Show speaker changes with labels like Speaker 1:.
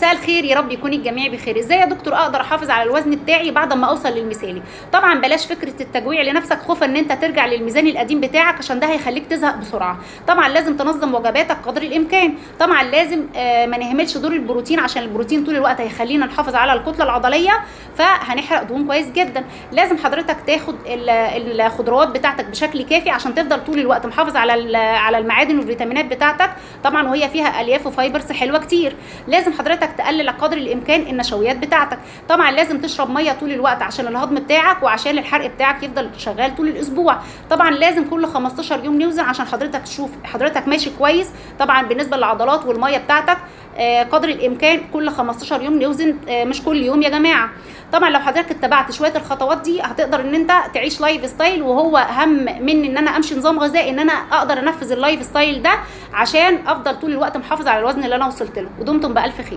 Speaker 1: مساء الخير، يا رب يكون الجميع بخير. ازاي يا دكتور اقدر احافظ على الوزن بتاعي بعد ما اوصل للمثالي؟ طبعا بلاش فكره التجويع لنفسك خوفا ان انت ترجع للميزان القديم بتاعك، عشان ده هيخليك تزهق بسرعه. طبعا لازم تنظم وجباتك قدر الامكان. طبعا لازم ما نهملش دور البروتين، عشان البروتين طول الوقت هيخلينا نحافظ على الكتله العضليه، فهنحرق دهون كويس جدا. لازم حضرتك تاخد الخضروات بتاعتك بشكل كافي عشان تفضل طول الوقت محافظ على المعادن والفيتامينات بتاعتك، طبعا وهي فيها الياف وفايبرز حلوه كتير. لازم حضرتك تقلل قدر الامكان النشويات بتاعتك. طبعا لازم تشرب ميه طول الوقت عشان الهضم بتاعك وعشان الحرق بتاعك يفضل شغال طول الاسبوع. طبعا لازم كل 15 يوم نوزن عشان حضرتك تشوف حضرتك ماشي كويس. طبعا بالنسبه للعضلات والميه بتاعتك قدر الامكان كل 15 يوم نوزن، مش كل يوم يا جماعه. طبعا لو حضرتك اتبعت شويه الخطوات دي هتقدر ان انت تعيش لايف ستايل، وهو اهم من ان انا امشي نظام غذائي ان انا اقدر انفذ اللايف ستايل ده عشان افضل طول الوقت محافظ على الوزن اللي انا وصلت له. ودمتم بالف خير.